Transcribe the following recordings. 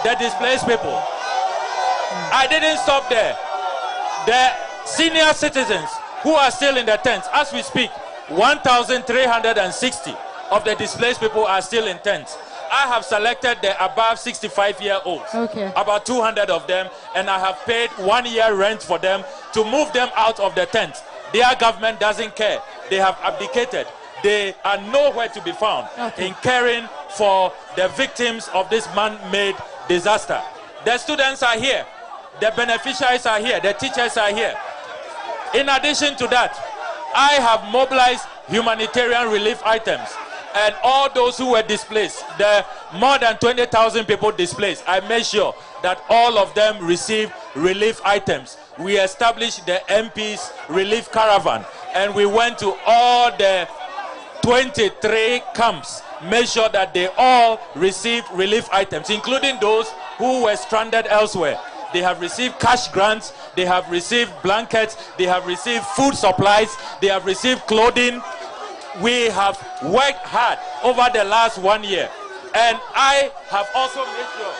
the displaced people. I didn't stop there. The senior citizens who are still in the tents, as we speak, 1,360 of the displaced people are still in tents. I have selected the above 65-year-olds, about 200 of them, and I have paid 1 year rent for them to move them out of the tent. Their government doesn't care. They have abdicated. They are nowhere to be found in caring for the victims of this man-made disaster. The students are here. The beneficiaries are here. The teachers are here. In addition to that, I have mobilized humanitarian relief items, and all those who were displaced, the more than 20,000 people displaced, I made sure that all of them receive relief items. We established the MP's relief caravan, and we went to all the 23 camps, made sure that they all received relief items, including those who were stranded elsewhere. They have received cash grants, they have received blankets, they have received food supplies, they have received clothing. We have worked hard over the last 1 year, and I have also made sure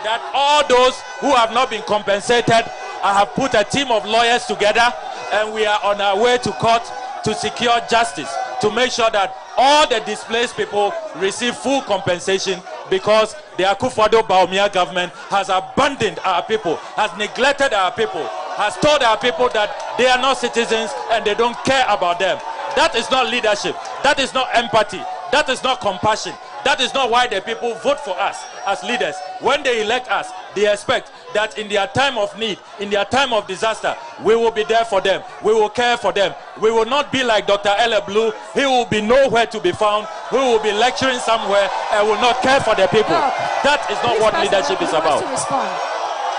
that all those who have not been compensated, I have put a team of lawyers together, and we are on our way to court to secure justice, to make sure that all the displaced people receive full compensation, because the Akufo-Addo government has abandoned our people, has neglected our people, has told our people that they are not citizens and they don't care about them. That is not leadership. That is not empathy. That is not compassion. That is not why the people vote for us as leaders. When they elect us, they expect that in their time of need, in their time of disaster, we will be there for them. We will care for them. We will not be like Dr. Ella Blue. He will be nowhere to be found. He will be lecturing somewhere and will not care for the people. That is not what leadership is about.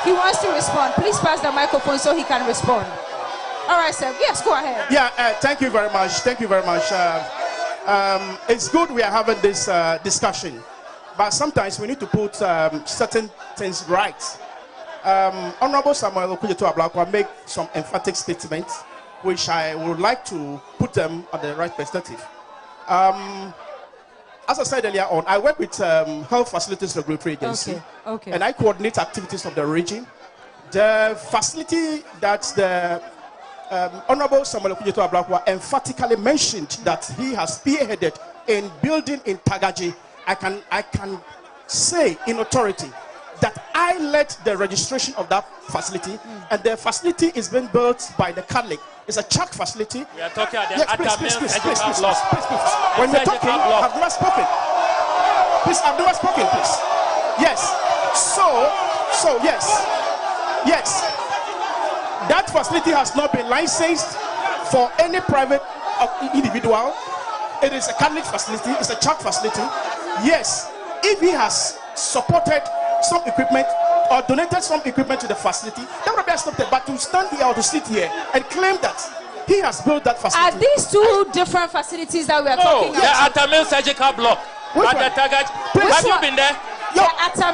He wants to respond. Please pass the microphone so he can respond. All right, sir. Yes, go ahead. Yeah, thank you very much. Thank you very much. It's good we are having this discussion, but sometimes we need to put certain things right. Honorable Samuel Okujeto-Ablakwa make some emphatic statements, which I would like to put them on the right perspective. As I said earlier on, I work with Health Facilities Regulatory Agency, and I coordinate activities of the region. The facility that the Honorable Samuel Okujeto-Ablakwa emphatically mentioned that he has spearheaded in building in Tagaji, I can say in authority that I led the registration of that facility, and the facility is being built by the Catholic. It's a church facility. We are talking about the please. When you're talking, I've never spoken. Please, I've never spoken, please. Yes. So yes. That facility has not been licensed for any private individual. It is a Catholic facility. It's a church facility. Yes, if he has supported some equipment or donated some equipment to the facility, that would be accepted. But to stand here or to sit here and claim that he has built that facility. Are these two different facilities that we are talking about? The Atamil surgical block. Have you been there? Yes, I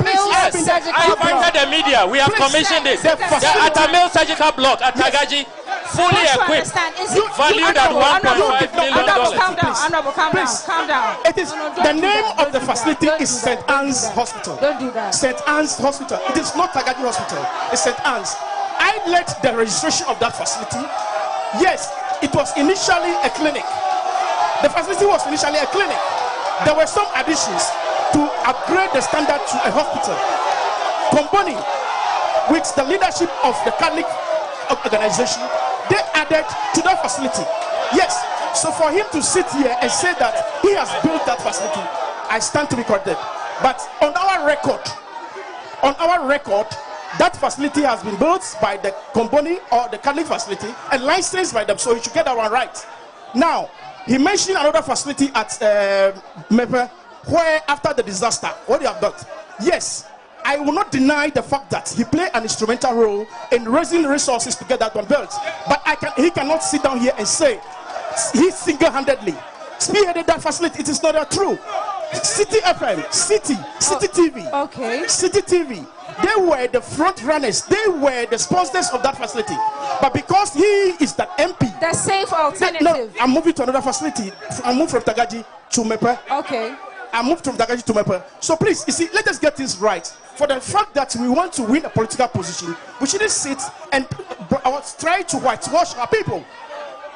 invited the media. We have commissioned this. The Atamil surgical block at Tagaji, fully equipped, valued at $1.5 million. Calm down. It is the name of the facility is St. Anne's Hospital. Don't do that. St. Anne's Hospital. It is not Tagaji Hospital. It's St. Anne's. I led the registration of that facility. Yes, it was initially a clinic. The facility was initially a clinic. There were some additions to upgrade the standard to a hospital. Combining with the leadership of the Catholic organization, they added to that facility. Yes, so for him to sit here and say that he has built that facility, I stand to be corrected. But on our record, that facility has been built by the company or the Catholic facility and licensed by them, so he should get that one right. Now, he mentioned another facility at Mepe, where after the disaster, what they have done. Yes, I will not deny the fact that he played an instrumental role in raising resources to get that one built. But he cannot sit down here and say he single-handedly spearheaded that facility. It is not true. City FM, City TV, City TV, they were the front runners. They were the sponsors of that facility. But because he is the MP, the safe alternative. No, I'm moving to another facility. I moved from Tagaji to Mepe. Okay. I moved from Tagaji to Mepe. So please, you see, let us get this right. for the fact that we want to win a political position, we shouldn't sit and try to whitewash our people.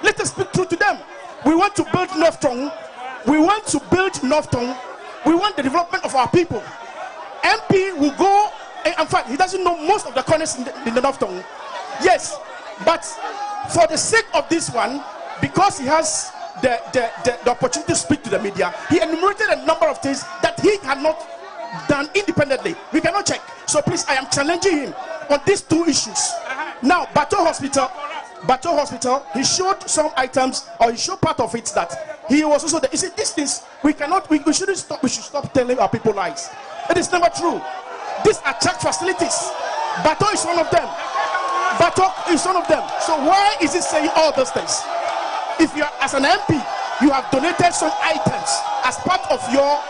Let us speak truth to them. We want to build North Tongue. We want to build North Tongue. We want the development of our people. MP will go, in fact, he doesn't know most of the corners in the North Tongue. Yes, but for the sake of this one, because he has the opportunity to speak to the media, he enumerated a number of things that he had not done independently. We cannot check. So please, I am challenging him on these two issues. Now, Bato Hospital, he showed some items, or he showed part of it that he was also there. He said, these things, we shouldn't stop, we should stop telling our people lies. It is never true. These are church facilities. Bato is one of them. So why is he saying all those things? If you are, as an MP, you have donated some items as part of your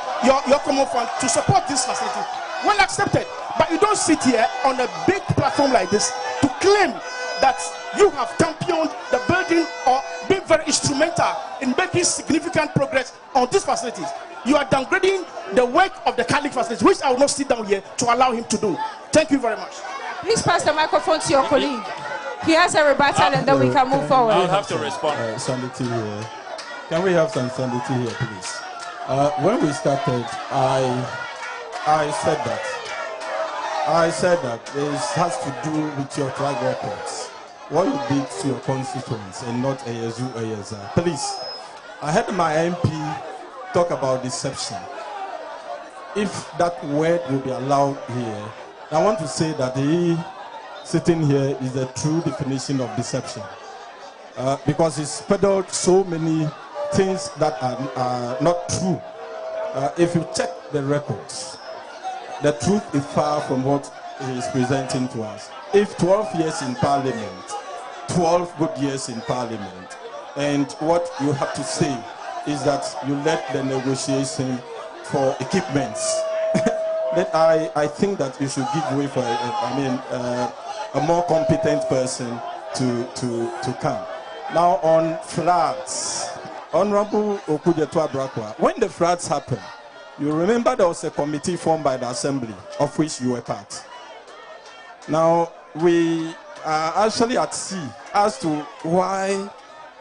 common fund to support this facility, well accepted. But you don't sit here on a big platform like this to claim that you have championed the building or been very instrumental in making significant progress on these facilities. You are downgrading the work of the Catholic facilities, which I will not sit down here to allow him to do. Thank you very much. Please pass the microphone to your colleague. He has a rebuttal and then we can move forward. I'll have to respond. Sanity here. Can we have some sanity here, please? When we started, I said that this has to do with your track records. What you did to your constituents and not ASU. Please, I heard my MP talk about deception. If that word will be allowed here, I want to say that he sitting here is the true definition of deception. Because he's peddled so many things that are not true. If you check the records, the truth is far from what he is presenting to us. If 12 years in Parliament, 12 good years in Parliament, and what you have to say is that you led the negotiation for equipments, then I think that you should give way for a more competent person to come. Now on floods, Honorable Okujetu Abrakwa, when the floods happened, you remember there was a committee formed by the Assembly, of which you were part. Now, we are actually at sea as to why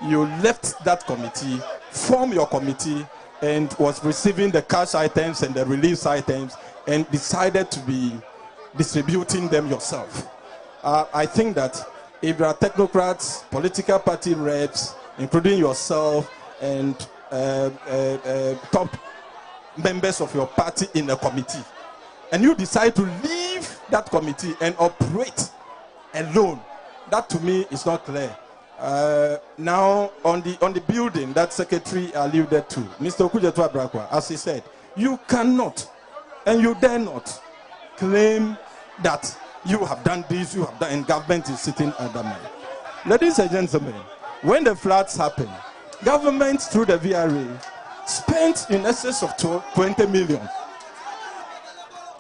you left that committee, formed your committee, and was receiving the cash items and the release items, and decided to be distributing them yourself. I think that if there are technocrats, political party reps, including yourself, and top members of your party in a committee, and you decide to leave that committee and operate alone, that to me is not clear. Now on the building that secretary alluded to, Mr. Okujetu Abrakwa, as he said, you cannot and you dare not claim that you have done this, you have done, and government is sitting under me. Ladies and gentlemen, when the floods happened, government through the VRA spent in excess of 20 million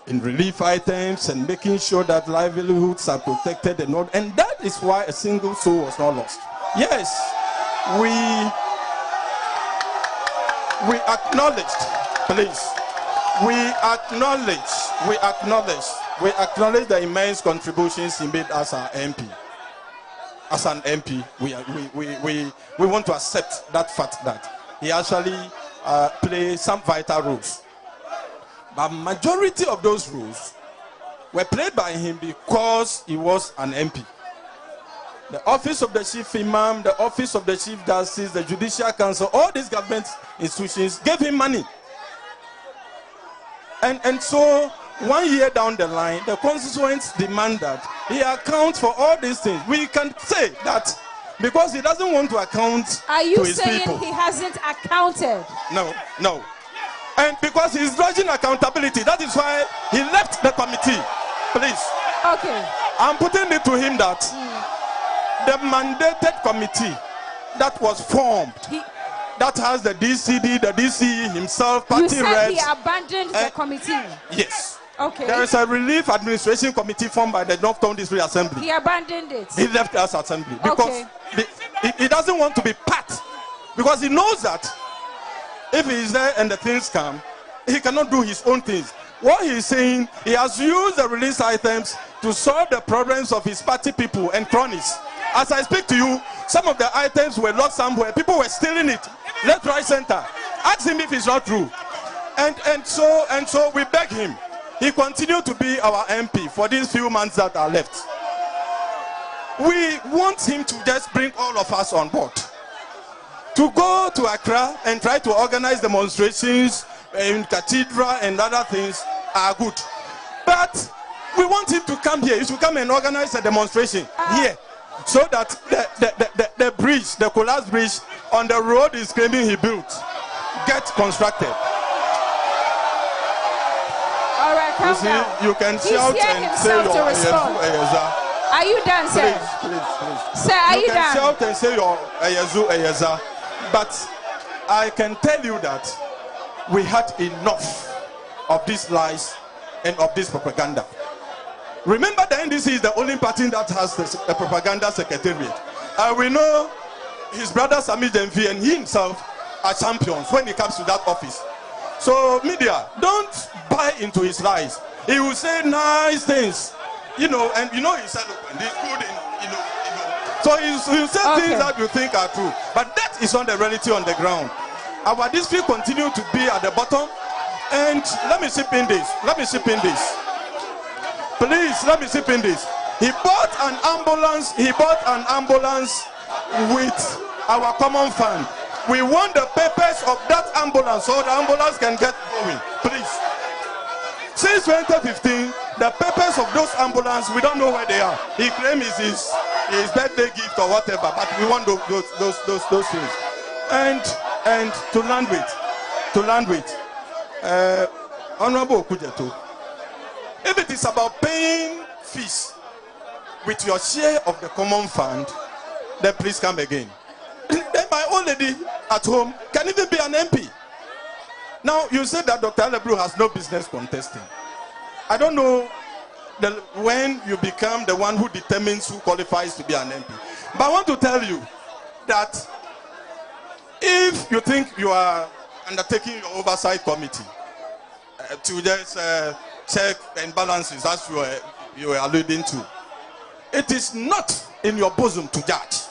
in relief items and making sure that livelihoods are protected and all, and that is why a single soul was not lost. Yes, we acknowledged, please, we acknowledge the immense contributions he made as our MP. As an MP, we want to accept that fact that he actually played some vital roles. But majority of those roles were played by him because he was an MP. The office of the chief imam, the office of the chief justice, the judicial council, all these government institutions gave him money. And so 1 year down the line, the constituents demand that he account for all these things. We can say that because he doesn't want to account to his people. Are you saying he hasn't accounted? No. And because he's dodging accountability, that is why he left the committee. Please. Okay. I'm putting it to him that the mandated committee that was formed, that has the DCD, the DCE himself, party reps. You said he abandoned the committee? Yes. Okay. There is a relief administration committee formed by the North Town District Assembly. He abandoned it. He left us assembly because he doesn't want to be part, because he knows that if he is there and the things come, he cannot do his own things. What he's saying, he has used the release items to solve the problems of his party people and cronies. As I speak to you, some of the items were locked somewhere. People were stealing it, left, right, center. Ask him if it's not true. And so we beg him. He continued to be our MP for these few months that are left. We want him to just bring all of us on board. To go to Accra and try to organize demonstrations in cathedral and other things are good. But we want him to come here. He should come and organize a demonstration here. So that the bridge, the collapsed bridge on the road is claiming he built, get constructed. All right, calm down. You can shout and say your Ayazu. Are you done, sir? Please. Sir, are you done? You can shout and say your Ayazu. But I can tell you that we had enough of these lies and of this propaganda. Remember, the NDC is the only party that has a propaganda secretariat. We know his brother Sami Demfi and he himself are champions when it comes to that office. So media, don't buy into his lies. He will say nice things, and he's eloquent. He's good in, So he'll say things that you think are true, but that is not the reality on the ground. Our district continue to be at the bottom, and let me chip in this. Please, let me chip in this. He bought an ambulance with our common fund. We want the papers of that ambulance so the ambulance can get going. Please. Since 2015, the papers of those ambulances, we don't know where they are. He claims his birthday gift or whatever, but we want those things. And to land with, Honorable Okujeto, if it is about paying fees with your share of the common fund, then please come again. Then my old lady at home can even be an MP. Now, you said that Dr. Lebru has no business contesting. I don't know when you become the one who determines who qualifies to be an MP. But I want to tell you that if you think you are undertaking your oversight committee to just check and balances, as you were alluding to, it is not in your bosom to judge.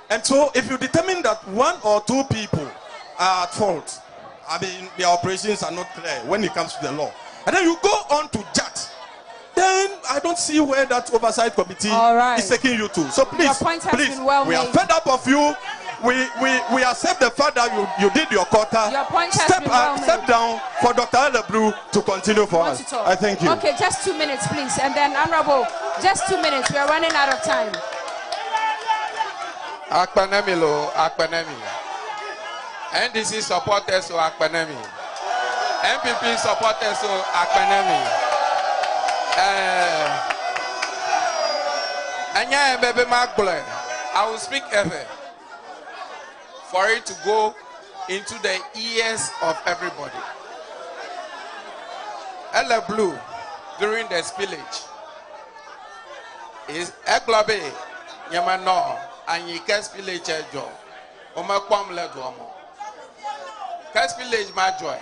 And so if you determine that one or two people are at fault, their operations are not clear when it comes to the law, and then you go on to judge, then I don't see where that oversight committee is taking you to. So please, we are fed up of you. We accept the fact that you did your quota. Your point has step down for Dr. Lebru to continue for us. I thank you. Okay, just 2 minutes, please. And then, Honorable, just 2 minutes. We are running out of time. Akpanemi. NDC supporters to Akpanemi. MPP supporters to Akpanemi. I will speak ever for it to go into the ears of everybody. Ella Blue, during the spillage, is Eglobe, Yamano, and you can spillage a job. Omaquam Leguamo. Can spillage my joy.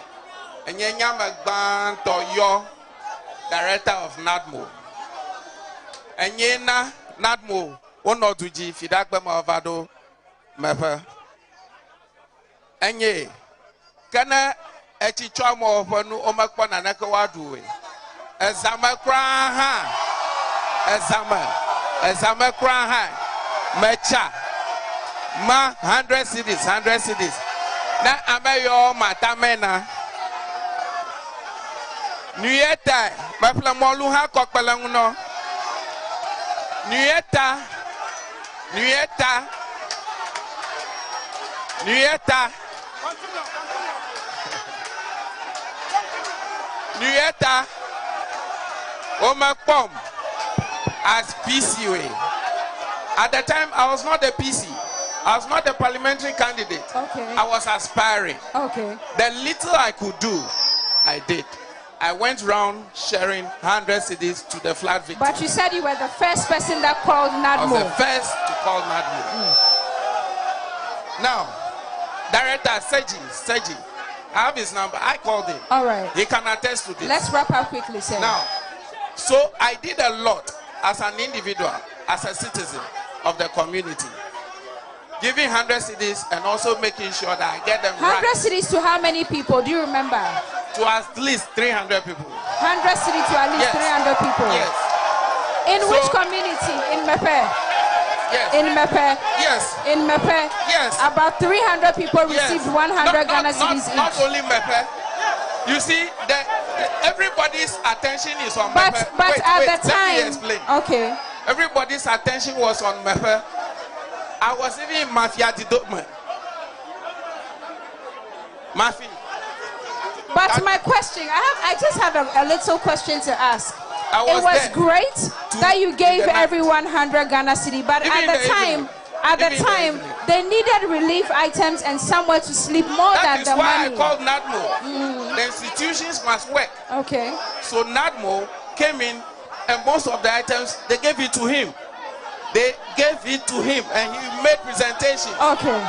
And Yama Ban to your director of NADMO. And Yena NADMO, one or two G, Fidakbama Vado, Mapper. Enye kana echichwa mo ofanu omakwa na nakawadu ezama kra ha ezama kra ha mecha ma 100 cities na ameyo matamena nuyeta mafla molu ha kokpelangu no nuyeta Nuyeta Omakpom as PCA. At the time, I was not a PC. I was not a parliamentary candidate. Okay. I was aspiring. Okay. The little I could do, I did. I went around sharing 100 CDs to the flood victims. But you said you were the first person that called NADMO. I was the first to call NADMO. Now, Director Seji, I have his number. I called him. All right. He can attest to this. Let's wrap up quickly, sir. Now, so I did a lot as an individual, as a citizen of the community, giving 100 cedis and also making sure that I get them 100 right. cedis to how many people? Do you remember? To at least 300 people. 100 cedis to at least 300 people. Yes. In which community? In Mepe? Yes. In Mepe? Yes. In Mepe? Yes. About 300 people received 100 Ghana cedis each. Not only Mepe. You see, everybody's attention is on Mepe. But at the let time, me explain. Okay. Everybody's attention was on Mepe. I was even in Mafia Didokman. Mafia. But my question, I just have a little question to ask. It was great that you gave everyone 100 Ghana cedi, but at the time, they needed relief items and somewhere to sleep more than the money. That is why I called NADMO. The institutions must work. Okay. So NADMO came in, and most of the items, they gave it to him. They gave it to him, and he made presentation. Okay.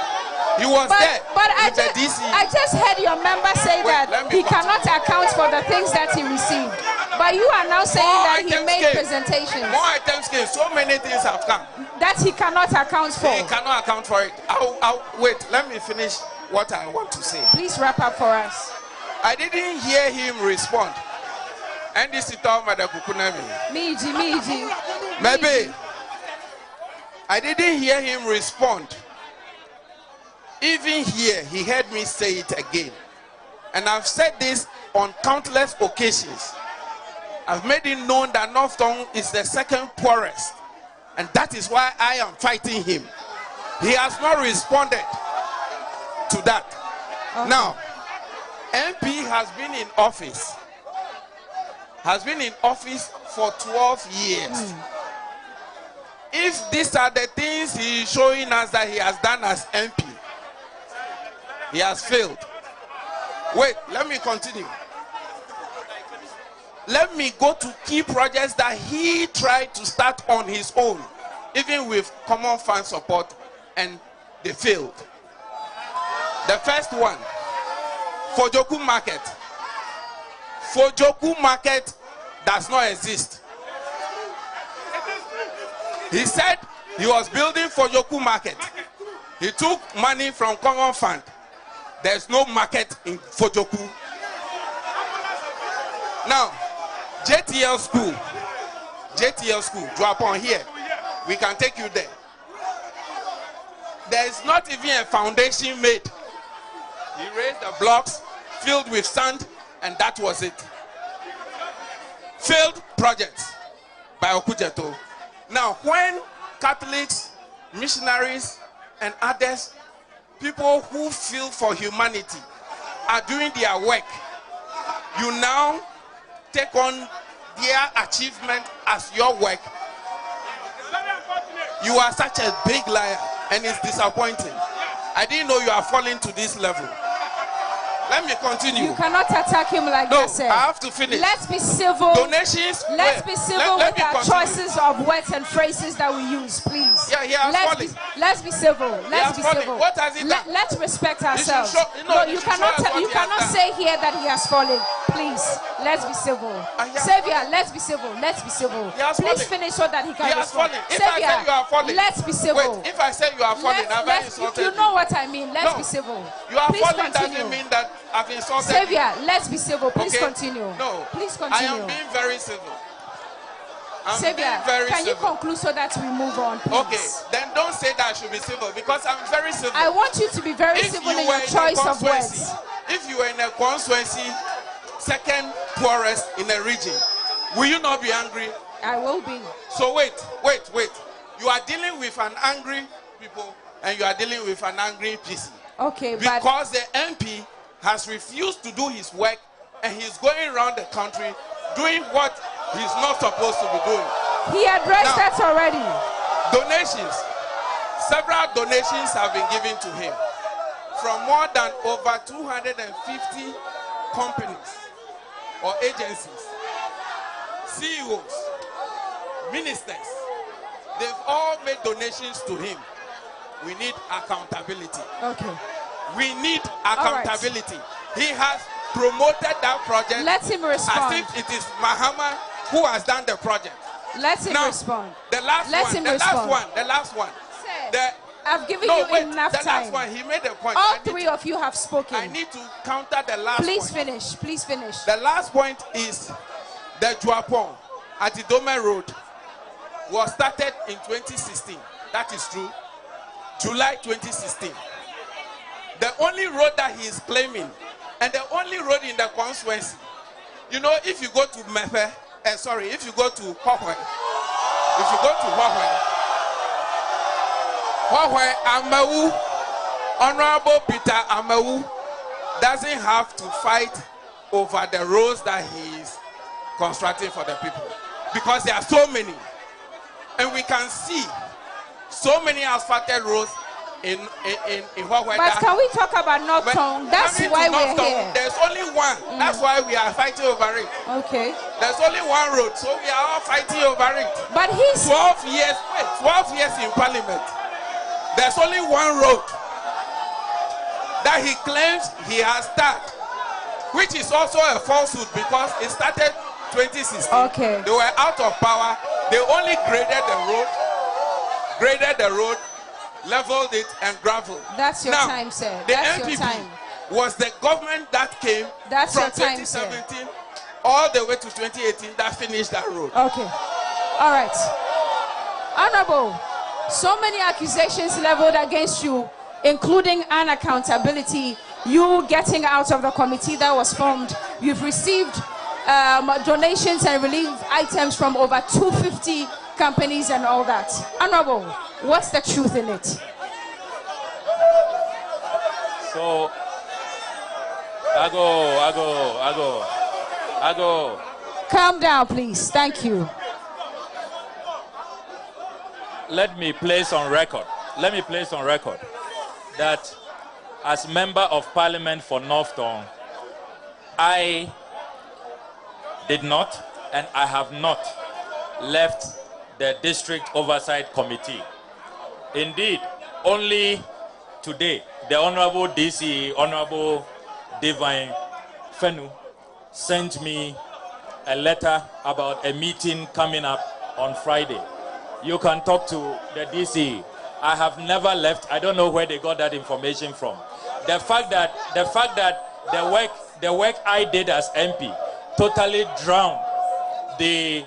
He was there. But I just heard your member say that he cannot account for the things that he received. But you are now saying that he made presentations. More items came. So many things have come. That he cannot account for. He cannot account for it. Wait, let me finish what I want to say. Please wrap up for us. I didn't hear him respond. And this is Madam Kukunami. Miji. Maybe. I didn't hear him respond. Even here, he heard me say it again. And I've said this on countless occasions. I've made it known that North Tongue is the second poorest. And that is why I am fighting him. He has not responded to that. Okay. Now, MP has been in office. For 12 years. If these are the things he is showing us that he has done as MP, he has failed. Wait, let me continue. Let me go to key projects that he tried to start on his own, even with common fund support, and they failed. The first one, Fojoku Market. Fojoku Market does not exist. He said he was building Fojoku Market. He took money from common fund. There's no market in Fojoku. Now, JTL school, drop on here. We can take you there. There is not even a foundation made. He raised the blocks filled with sand, and that was it. Failed projects by Okujeto. Now, when Catholics, missionaries, and others, people who feel for humanity, are doing their work, you now take on their achievement as your work. You are such a big liar, and it's disappointing. I didn't know you are falling to this level. Let me continue. You cannot attack him like that, sir. I have to finish. Let's be civil. Donations. Let's be civil with our choices of words and phrases that we use, please. Yeah, let's be civil. Let's be civil. What has he done? Let's respect ourselves. You cannot say here that he has fallen. Please, let's be civil. Savior, let's be civil. Let's be civil. Please finish so that he can respond. Savior, let's be civil. Wait, if I say you are falling, have I insulted you? You know what I mean. Let's be civil. You are falling doesn't mean that I've insulted you. Savior, let's be civil. Please continue. No. Please continue. I am being very civil. Savior, can you conclude so that we move on, please? Okay, then don't say that I should be civil because I'm very civil. I want you to be very civil in your choice of words. If you were in a constituency, second poorest in a region, will you not be angry? I will be. So wait. You are dealing with an angry people and you are dealing with an angry PC. Okay, because the MP has refused to do his work and he's going around the country doing what he's not supposed to be doing. He addressed that already. Donations. Several donations have been given to him from more than over 250 companies or agencies, CEOs, ministers. They've all made donations to him. We need accountability. Okay. We need accountability. He has promoted that project. Let him respond. As if it is Mahama who has done the project. Let him respond. The last one. Sir, I've given you enough time. The last one, he made a point. All three of you have spoken. I need to counter the last point. Please finish. The last point is the Juapong at the Dome Road was started in 2016. That is true. July 2016. The only road that he is claiming, and the only road in the constituency, you know, if you go to Mepe, if you go to Huahue, Amawu, Honorable Peter Amawu doesn't have to fight over the roads that he is constructing for the people, because there are so many, and we can see so many asphalted roads in Huahue. But can we talk about North Tongue? That's why we're here. There's only one. That's why we are fighting over it. Okay. There's only one road, so we are all fighting over it. But he's 12 years in Parliament. There's only one road that he claims he has started, which is also a falsehood because it started 2016. Okay. They were out of power. They only graded the road, leveled it, and graveled. That's your time, sir. That's your time. Was the government that came from 2017 all the way to 2018 that finished that road. Okay. All right. Honorable, so many accusations leveled against you, including unaccountability, you getting out of the committee that was formed. You've received donations and relief items from over 250 companies and all that. Honorable, what's the truth in it? So, I go. Calm down, please. Thank you. Let me place on record that as Member of Parliament for North Tongue, I did not and I have not left the District Oversight Committee. Indeed, only today, the Honorable DC, Honorable Divine Fenu, sent me a letter about a meeting coming up on Friday. You can talk to the DC. I have never left. I don't know where they got that information from. The fact that the work I did as MP totally drowned the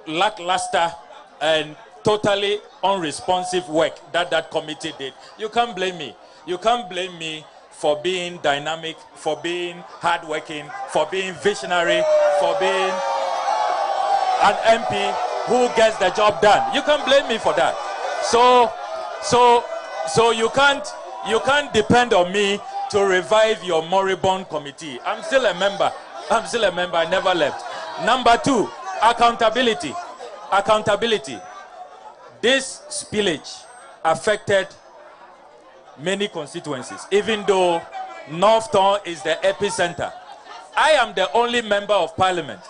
lackluster and totally unresponsive work that committee did. You can't blame me. You can't blame me for being dynamic, for being hardworking, for being visionary, for being an MP who gets the job done. You can't blame me for that. So you can't depend on me to revive your moribund committee. I'm still a member. I never left. Number two, accountability. This spillage affected many constituencies, even though North Tongue is the epicenter. I am the only member of Parliament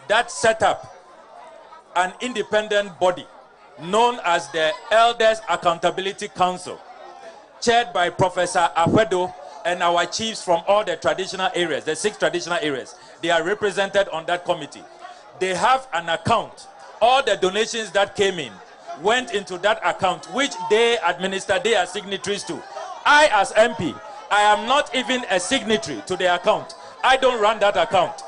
that set up an independent body known as the Elders Accountability Council, chaired by Professor Ahwedo and our chiefs from all the traditional areas, the 6 traditional areas. They are represented on that committee. They have an account. All the donations that came in went into that account, which they administer, they are signatories to. I, as MP, I am not even a signatory to the account. I don't run that account.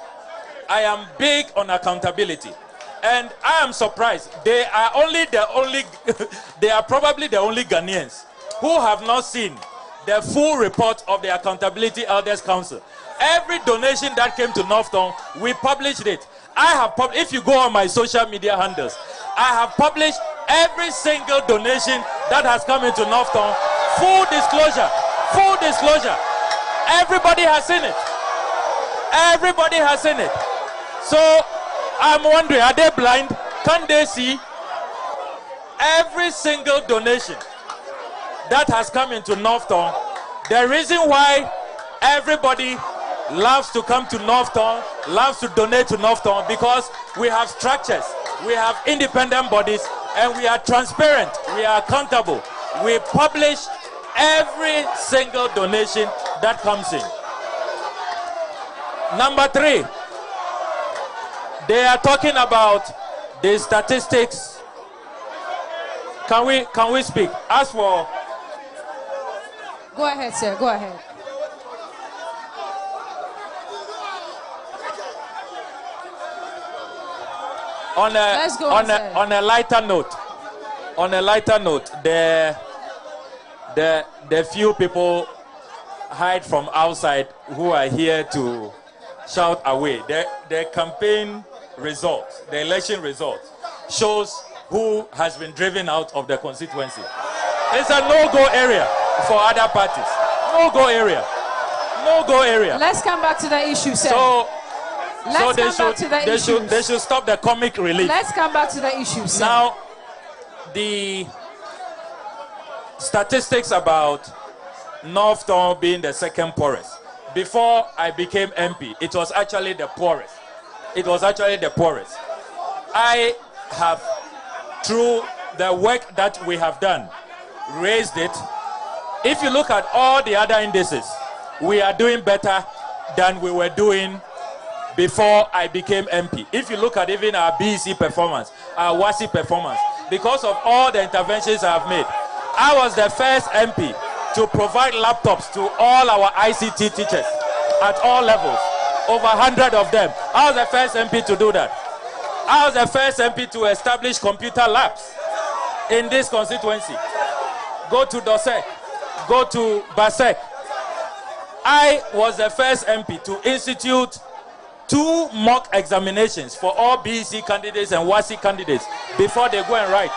I am big on accountability. And I am surprised. They are probably the only Ghanaians who have not seen the full report of the Accountability Elders Council. Every donation that came to North Tongue, we published it. If you go on my social media handles, I have published every single donation that has come into North Tongue. Full disclosure. Everybody has seen it. So I'm wondering, are they blind? Can they see? Every single donation that has come into North Tongue, the reason why everybody loves to come to North Tongue, loves to donate to North Tongue, because we have structures, we have independent bodies, and we are transparent, we are accountable. We publish every single donation that comes in. Number 3, they are talking about the statistics. Can we speak? As for... Go ahead, sir. Go ahead. On a lighter note, the few people hide from outside who are here to shout away. The campaign results, the election results, shows who has been driven out of the constituency. It's a no-go area for other parties. No-go area. No-go area. Let's come back to the issue, sir. They should stop the comic relief. Let's come back to the issue, sir. Now, the statistics about North Town being the second poorest. Before I became MP, it was actually the poorest. It was actually the poorest. I have, through the work that we have done, raised it. If you look at all the other indices, we are doing better than we were doing before I became MP. If you look at even our BEC performance, our WASI performance, because of all the interventions I have made, I was the first MP to provide laptops to all our ICT teachers at all levels, over 100 of them. I was the first MP to do that. I was the first MP to establish computer labs in this constituency. Go to Dosek, go to Basek. I was the first MP to institute 2 mock examinations for all BEC candidates and WASI candidates before they go and write.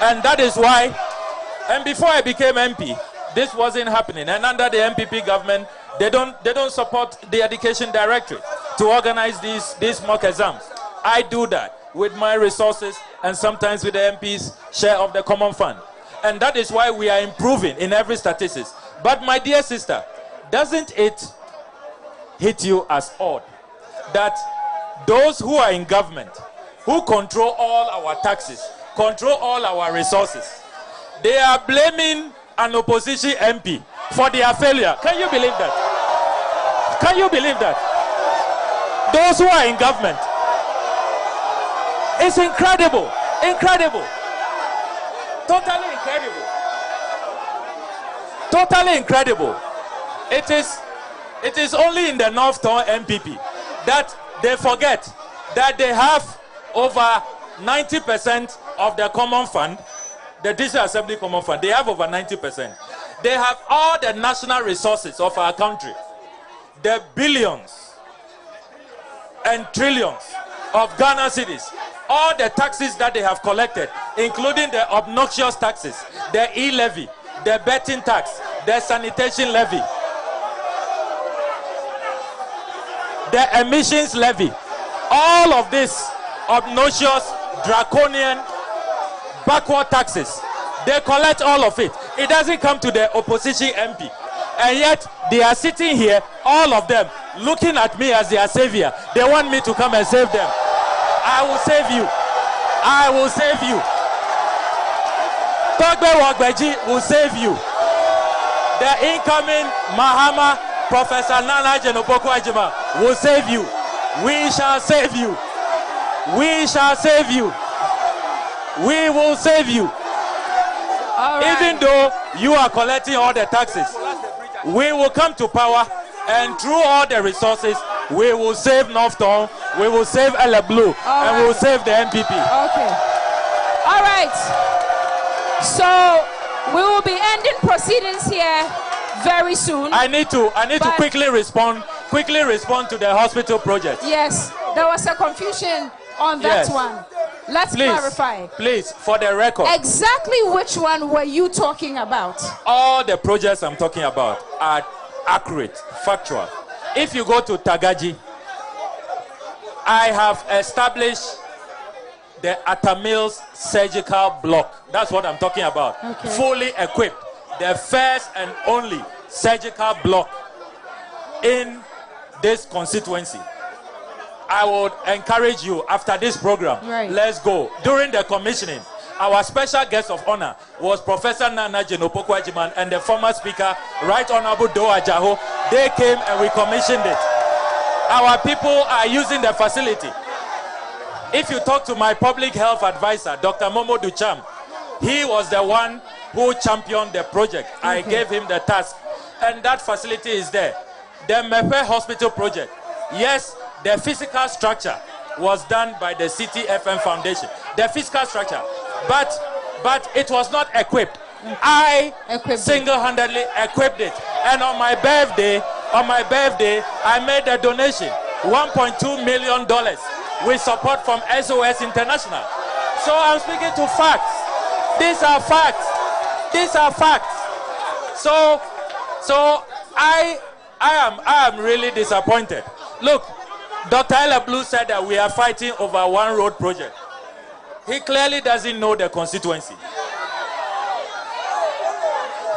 And that is why, and before I became MP, this wasn't happening. And under the MPP government, they don't support the Education Directorate to organize these mock exams. I do that with my resources and sometimes with the MP's share of the common fund. And that is why we are improving in every statistics. But my dear sister, doesn't it hit you as odd that those who are in government, who control all our taxes, control all our resources, they are blaming an opposition MP for their failure? Can you believe that? Can you believe that? Those who are in government. It's incredible. Incredible. Totally incredible. Totally incredible. It is only in the North Town MPP that they forget that they have over 90% of the common fund, the District Assembly Common Fund. They have over 90%. They have all the national resources of our country, the billions and trillions of Ghana cedis, all the taxes that they have collected, including the obnoxious taxes, the e-levy, the betting tax, the sanitation levy, the emissions levy, all of this obnoxious, draconian, backward taxes. They collect all of it. It doesn't come to the opposition MP. And yet, they are sitting here, all of them, looking at me as their savior. They want me to come and save them. I will save you. I will save you. Togbe Wagbeji will save you. The incoming Mahama, Professor Nana Jenopoko Ajima, will save you. We shall save you. We shall save you. We will save you. Right. Even though you are collecting all the taxes, we will come to power, and through all the resources, we will save North Town, we will save Ella Blue, and we will save the MPP. Okay. All right. So we will be ending proceedings here very soon. I need to quickly respond to the hospital project. Yes, there was a confusion on that one. Let's clarify. Please, for the record. Exactly which one were you talking about? All the projects I'm talking about are accurate, factual. If you go to Tagaji, I have established the Atamils surgical block. That's what I'm talking about. Okay. Fully equipped. The first and only surgical block in this constituency. I would encourage you after this program, let's go. During the commissioning, our special guest of honor was Professor Nana Jenopoko Ajiman and the former speaker, Right Honorable Do Ajaho. They came and we commissioned it. our people are using the facility. If you talk to my public health advisor, Dr. Momo Ducham, he was the one who championed the project. Okay. I gave him the task, and that facility is there. The Mepe Hospital project, yes, the physical structure was done by the CTFM Foundation. The physical structure, but it was not equipped. I single-handedly equipped it, and on my birthday, I made a donation, $1.2 million with support from SOS International. So I'm speaking to facts. These are facts. These are facts. So I am really disappointed. Look, Dr. Ella Blue said that we are fighting over one road project. He clearly doesn't know the constituency.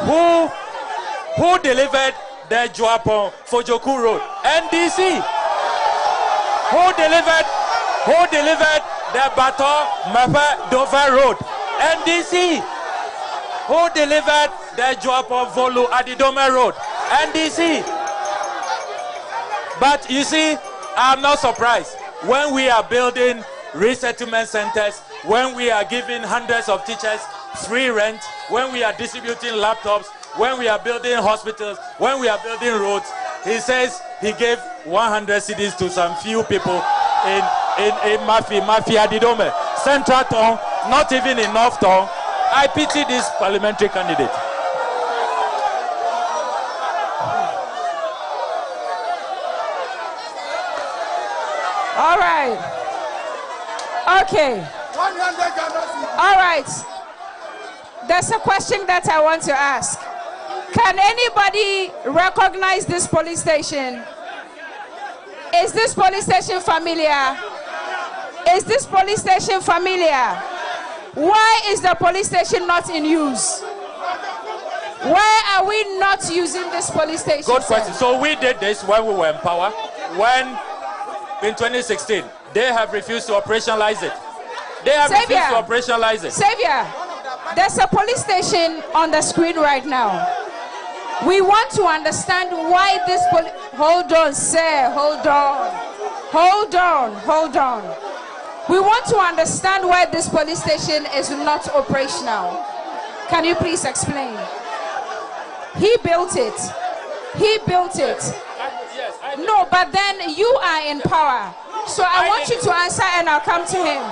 Who delivered the Joapon Fojoku Road? NDC. Who delivered the Baton Mapa Dover Road? NDC. Who delivered the Joapon Volu Adidome Road? NDC. But you see, I'm not surprised when we are building resettlement centers, when we are giving hundreds of teachers free rent, when we are distributing laptops, when we are building hospitals, when we are building roads. He says he gave 100 cedis to some few people in Mafia Didome. Central Town, not even in North Town. I pity this parliamentary candidate. All right. Okay. All right. There's a question that I want to ask. Can anybody recognize this police station? Is this police station familiar? Is this police station familiar? Why is the police station not in use? Why are we not using this police station? Good question. So we did this when we were in power. When in 2016, they have refused to operationalize it. They have refused to operationalize it. Savior, there's a police station on the screen right now. We want to understand why this hold on, sir, hold on. We want to understand why this police station is not operational. Can you please explain? He built it. No, but then you are in power. So I want you to answer and I'll come to him.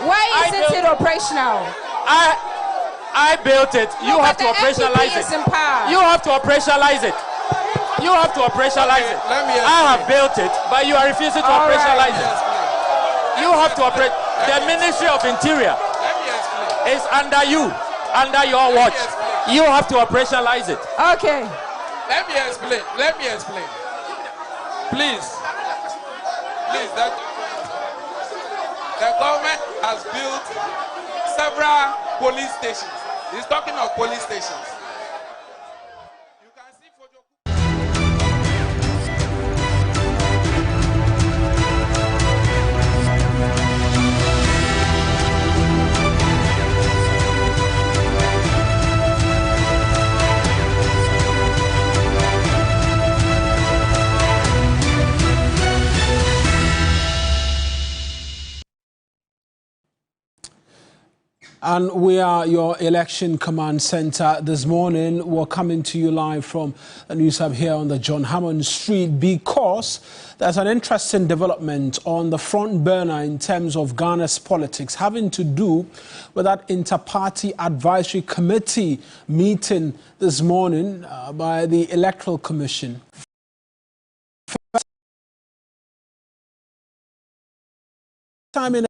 Why isn't it operational? I built it. You have to operationalize it. You have to operationalize it. You have to operationalize it. I have built it, but you are refusing to operationalize it. You have to operate. The Ministry of Interior is under you, under your watch. You have to operationalize it. Okay. Let me explain. Please. The government has built several police stations. He's talking of police stations. You can see for your And we are your election command center this morning. We're coming to you live from the news hub here on the John Hammond Street because there's an interesting development on the front burner in terms of Ghana's politics having to do with that inter-party advisory committee meeting this morning by the Electoral Commission. Time in